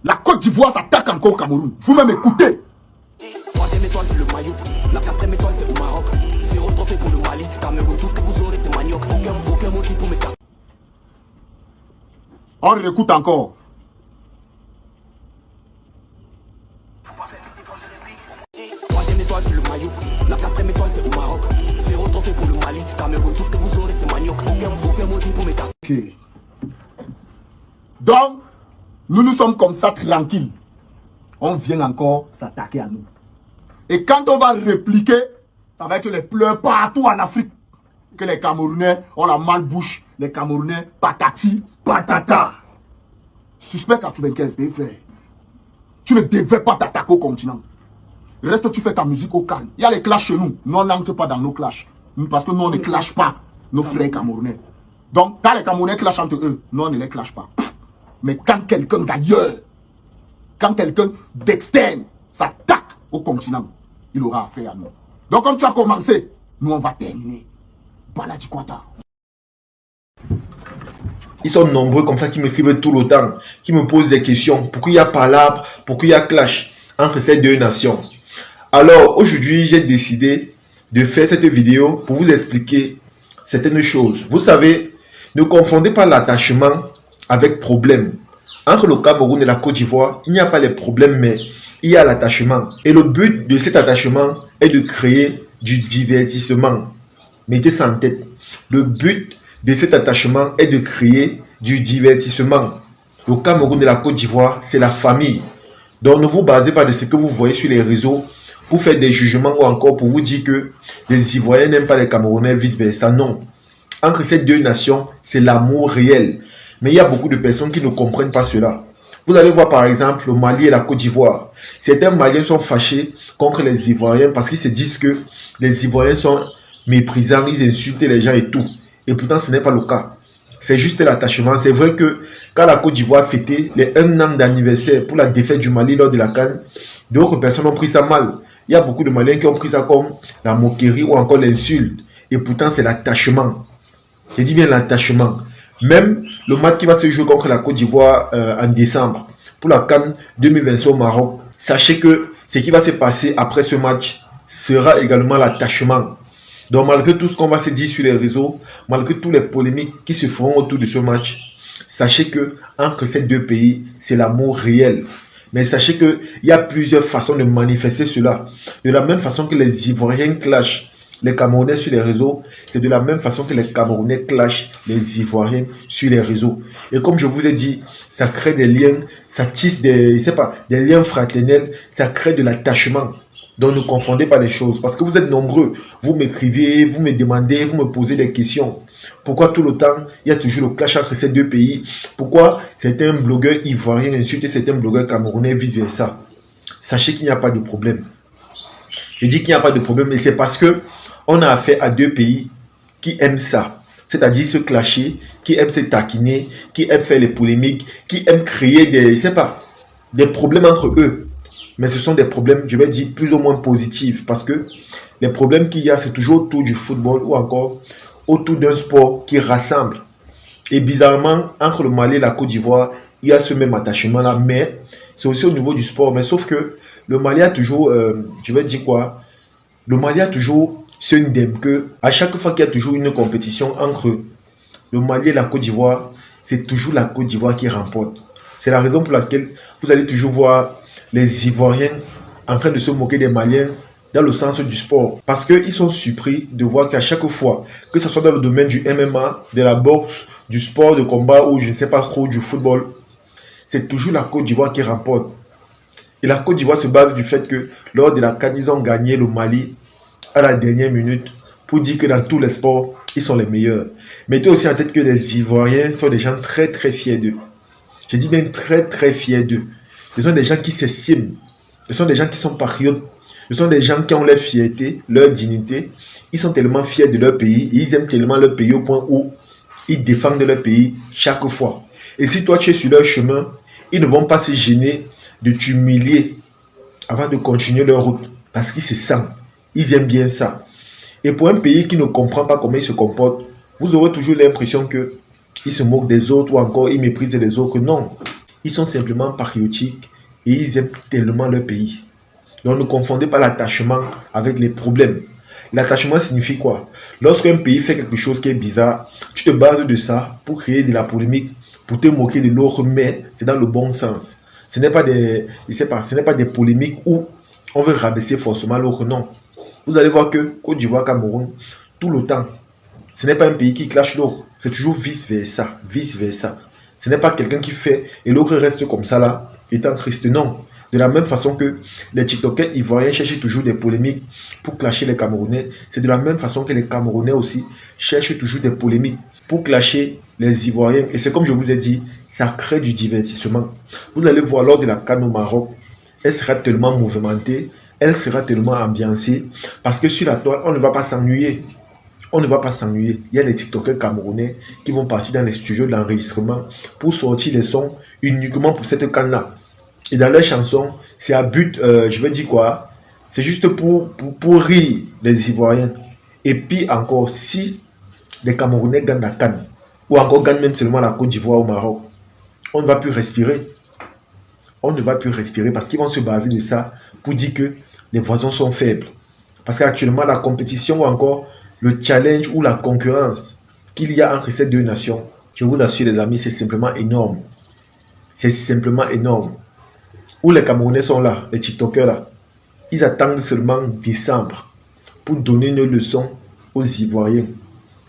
La Côte d'Ivoire s'attaque encore au Cameroun. Vous-même écoutez. Troisième étoile, c'est le maillot. La quatrième étoile, c'est au Maroc. Zéro trophée pour le Mali. Cameroun, tout ce que vous aurez, c'est manioc. Aucun mot qui pour me faire. On réécoute encore. Troisième étoile, c'est le maillot. La quatrième étoile, c'est au Maroc. Zéro trophée pour le Mali. Cameroun, tout ce que vous aurez, c'est manioc. Aucun mot qui pour me faire. Ok. Donc, nous sommes comme ça tranquilles. On vient encore s'attaquer à nous. Et quand on va répliquer, ça va être les pleurs partout en Afrique. Que les Camerounais ont la malbouche. Les Camerounais, patati, patata. Suspect 95, mes frères. Tu ne devais pas t'attaquer au continent. Reste, tu fais ta musique au calme. Il y a les clashs chez nous. Nous, on n'entre pas dans nos clashs. Parce que nous, on ne clash pas nos frères Camerounais. Donc, quand les Camerounais clashent entre eux, nous, on ne les clash pas. Mais quand quelqu'un d'ailleurs, quand quelqu'un d'externe s'attaque au continent, il aura affaire à nous. Donc, comme tu as commencé, nous, on va terminer. Baladi Kwata. Ils sont nombreux comme ça qui m'écrivent tout le temps, qui me posent des questions. Pourquoi il y a palabre, pourquoi il y a clash entre ces deux nations? Alors, aujourd'hui, j'ai décidé de faire cette vidéo pour vous expliquer certaines choses. Vous savez, ne confondez pas l'attachement avec problème. Entre le Cameroun et la Côte d'Ivoire, il n'y a pas les problèmes, mais il y a l'attachement. Et le but de cet attachement est de créer du divertissement. Mettez ça en tête. Le but de cet attachement est de créer du divertissement. Le Cameroun et la Côte d'Ivoire, c'est la famille. Donc ne vous basez pas de ce que vous voyez sur les réseaux pour faire des jugements ou encore pour vous dire que les Ivoiriens n'aiment pas les Camerounais, vice-versa. Non. Entre ces deux nations, c'est l'amour réel. Mais il y a beaucoup de personnes qui ne comprennent pas cela. Vous allez voir par exemple le Mali et la Côte d'Ivoire. Certains Maliens sont fâchés contre les Ivoiriens parce qu'ils se disent que les Ivoiriens sont méprisants, ils insultent les gens et tout. Et pourtant ce n'est pas le cas. C'est juste l'attachement. C'est vrai que quand la Côte d'Ivoire fêtait les 1 an d'anniversaire pour la défaite du Mali lors de la CAN, d'autres personnes ont pris ça mal. Il y a beaucoup de Maliens qui ont pris ça comme la moquerie ou encore l'insulte. Et pourtant c'est l'attachement. Je dis bien l'attachement. Même le match qui va se jouer contre la Côte d'Ivoire en décembre pour la CAN 2025 au Maroc, sachez que ce qui va se passer après ce match sera également l'attachement. Donc malgré tout ce qu'on va se dire sur les réseaux, malgré toutes les polémiques qui se feront autour de ce match, sachez que entre ces deux pays, c'est l'amour réel. Mais sachez qu'il y a plusieurs façons de manifester cela. De la même façon que les Ivoiriens clashent les Camerounais sur les réseaux, c'est de la même façon que les Camerounais clashent les Ivoiriens sur les réseaux. Et comme je vous ai dit, ça crée des liens, ça tisse des liens fraternels, ça crée de l'attachement. Donc ne confondez pas les choses, parce que vous êtes nombreux. Vous m'écrivez, vous me demandez, vous me posez des questions. Pourquoi tout le temps, il y a toujours le clash entre ces deux pays? Pourquoi certains blogueurs ivoiriens insultent certains blogueurs camerounais, vice-versa? Sachez qu'il n'y a pas de problème. Je dis qu'il n'y a pas de problème, mais c'est parce que on a affaire à deux pays qui aiment ça. C'est-à-dire se clasher, qui aiment se taquiner, qui aiment faire les polémiques, qui aiment créer des problèmes entre eux. Mais ce sont des problèmes, je vais dire, plus ou moins positifs. Parce que les problèmes qu'il y a, c'est toujours autour du football ou encore autour d'un sport qui rassemble. Et bizarrement, entre le Mali et la Côte d'Ivoire, il y a ce même attachement-là. Mais c'est aussi au niveau du sport. Mais sauf que le Mali a toujours, je vais dire quoi, le Mali a toujours ce ndème que à chaque fois qu'il y a toujours une compétition entre le Mali et la Côte d'Ivoire, c'est toujours la Côte d'Ivoire qui remporte. C'est la raison pour laquelle vous allez toujours voir les Ivoiriens en train de se moquer des Maliens dans le sens du sport. Parce qu'ils sont surpris de voir qu'à chaque fois, que ce soit dans le domaine du MMA, de la boxe, du sport de combat ou je ne sais pas trop du football, c'est toujours la Côte d'Ivoire qui remporte. Et la Côte d'Ivoire se base du fait que lors de la CAN, ils ont gagné le Mali à la dernière minute pour dire que dans tous les sports, ils sont les meilleurs. Mettez aussi en tête que les Ivoiriens sont des gens très très fiers d'eux. Je dis bien très très fiers d'eux. Ce sont des gens qui s'estiment. Ce sont des gens qui sont patriotes. Ce sont des gens qui ont leur fierté, leur dignité. Ils sont tellement fiers de leur pays. Ils aiment tellement leur pays au point où ils défendent leur pays chaque fois. Et si toi tu es sur leur chemin, ils ne vont pas se gêner de t'humilier avant de continuer leur route. Parce qu'ils se sentent. Ils aiment bien ça. Et pour un pays qui ne comprend pas comment il se comporte, vous aurez toujours l'impression qu'ils se moquent des autres ou encore ils méprisent les autres. Non. Ils sont simplement patriotiques et ils aiment tellement leur pays. Donc ne confondez pas l'attachement avec les problèmes. L'attachement signifie quoi? Lorsqu'un pays fait quelque chose qui est bizarre, tu te bases de ça pour créer de la polémique, pour te moquer de l'autre, mais c'est dans le bon sens. Ce n'est pas des, ce n'est pas des polémiques où on veut rabaisser forcément l'autre, non. Vous allez voir que Côte d'Ivoire, Cameroun, tout le temps, ce n'est pas un pays qui clash l'autre. C'est toujours vice-versa, vice-versa. Ce n'est pas quelqu'un qui fait et l'autre reste comme ça là, étant triste, non. De la même façon que les TikTokers ivoiriens cherchent toujours des polémiques pour clasher les Camerounais, c'est de la même façon que les Camerounais aussi cherchent toujours des polémiques pour clasher les Ivoiriens. Et c'est comme je vous ai dit, ça crée du divertissement. Vous allez voir lors de la CAN au Maroc, elle sera tellement mouvementée, elle sera tellement ambiancée, parce que sur la toile, on ne va pas s'ennuyer. On ne va pas s'ennuyer. Il y a les TikTokers camerounais qui vont partir dans les studios d'enregistrement pour sortir les sons uniquement pour cette CAN-là. Et dans leurs chansons, c'est à but, je vais dire quoi, c'est juste pour rire les Ivoiriens. Et puis encore, si les Camerounais gagnent la CAN, ou encore gagnent même seulement la Côte d'Ivoire au Maroc, on ne va plus respirer. On ne va plus respirer parce qu'ils vont se baser de ça pour dire que les voisins sont faibles. Parce qu'actuellement, la compétition ou encore le challenge ou la concurrence qu'il y a entre ces deux nations, je vous assure les amis, c'est simplement énorme. C'est simplement énorme. Où les Camerounais sont là, les TikTokers là, ils attendent seulement décembre pour donner une leçon aux Ivoiriens.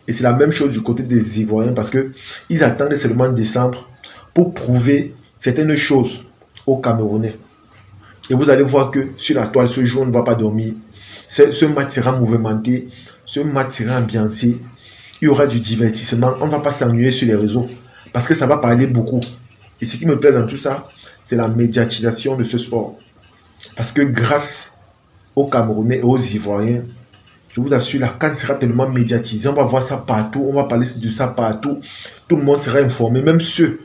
Et c'est la même chose du côté des Ivoiriens parce que ils attendent seulement décembre pour prouver certaines choses aux Camerounais. Et vous allez voir que sur la toile, ce jour, on ne va pas dormir. Ce match sera mouvementé, ce match sera ambiancé. Il y aura du divertissement. On ne va pas s'ennuyer sur les réseaux parce que ça va parler beaucoup. Et ce qui me plaît dans tout ça, c'est la médiatisation de ce sport. Parce que grâce aux Camerounais et aux Ivoiriens, je vous assure, la CAN sera tellement médiatisée. On va voir ça partout, on va parler de ça partout. Tout le monde sera informé. Même ceux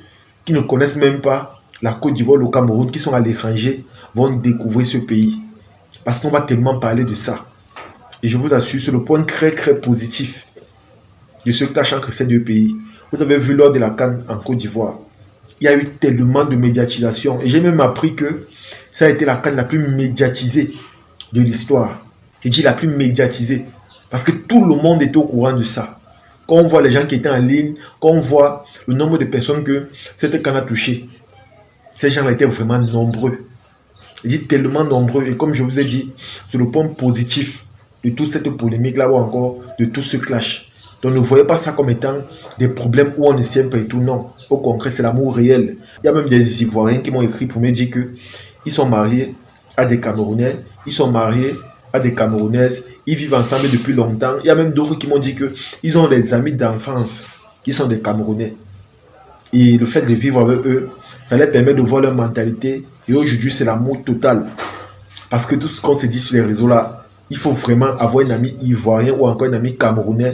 qui ne connaissent même pas la Côte d'Ivoire, le Cameroun, qui sont à l'étranger, vont découvrir ce pays. Parce qu'on va tellement parler de ça. Et je vous assure, c'est le point très très positif de ce clash entre ces deux pays. Vous avez vu lors de la CAN en Côte d'Ivoire, il y a eu tellement de médiatisation. Et j'ai même appris que ça a été la CAN la plus médiatisée de l'histoire. J'ai dit la plus médiatisée. Parce que tout le monde était au courant de ça. Quand on voit les gens qui étaient en ligne, quand on voit le nombre de personnes que cette CAN a touché, ces gens-là étaient vraiment nombreux. J'ai dit tellement nombreux. Et comme je vous ai dit, c'est le point positif de toute cette polémique-là ou encore de tout ce clash. Donc ne voyez pas ça comme étant des problèmes où on ne s'aime pas et tout. Non. Au contraire, c'est l'amour réel. Il y a même des Ivoiriens qui m'ont écrit pour me dire qu'ils sont mariés à des Camerounais. Ils sont mariés à des Camerounaises. Ils vivent ensemble depuis longtemps. Il y a même d'autres qui m'ont dit qu'ils ont des amis d'enfance qui sont des Camerounais. Et le fait de vivre avec eux, ça leur permet de voir leur mentalité. Et aujourd'hui, c'est l'amour total. Parce que tout ce qu'on se dit sur les réseaux là, il faut vraiment avoir un ami ivoirien ou encore un ami camerounais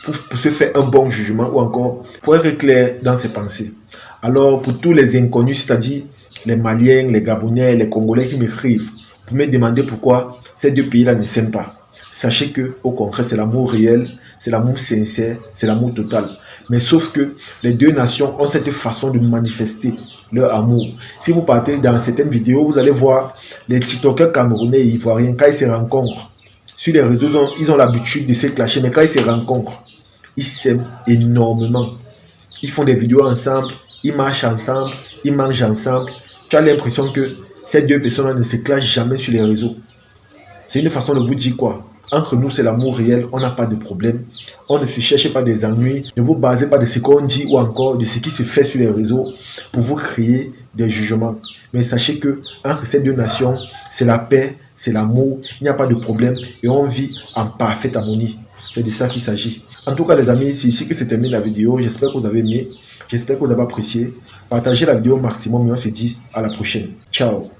pour se faire un bon jugement ou encore pour être clair dans ses pensées. Alors, pour tous les inconnus, c'est-à-dire les Maliens, les Gabonais, les Congolais qui m'écrivent pour me demander pourquoi ces deux pays-là ne s'aiment pas, sachez que, au contraire, c'est l'amour réel, c'est l'amour sincère, c'est l'amour total. Mais sauf que les deux nations ont cette façon de manifester leur amour. Si vous partez dans certaines vidéos, vous allez voir les TikTokers camerounais et ivoiriens, quand ils se rencontrent, sur les réseaux, ils ont l'habitude de se clasher, mais quand ils se rencontrent, ils s'aiment énormément. Ils font des vidéos ensemble, ils marchent ensemble, ils mangent ensemble. Tu as l'impression que ces deux personnes ne se clashent jamais sur les réseaux. C'est une façon de vous dire quoi? Entre nous, c'est l'amour réel, on n'a pas de problème. On ne se cherche pas des ennuis. Ne vous basez pas de ce qu'on dit ou encore de ce qui se fait sur les réseaux pour vous créer des jugements. Mais sachez que entre ces deux nations, c'est la paix, c'est l'amour, il n'y a pas de problème et on vit en parfaite harmonie. C'est de ça qu'il s'agit. En tout cas, les amis, c'est ici que se termine la vidéo. J'espère que vous avez aimé. J'espère que vous avez apprécié. Partagez la vidéo au maximum et on se dit à la prochaine. Ciao.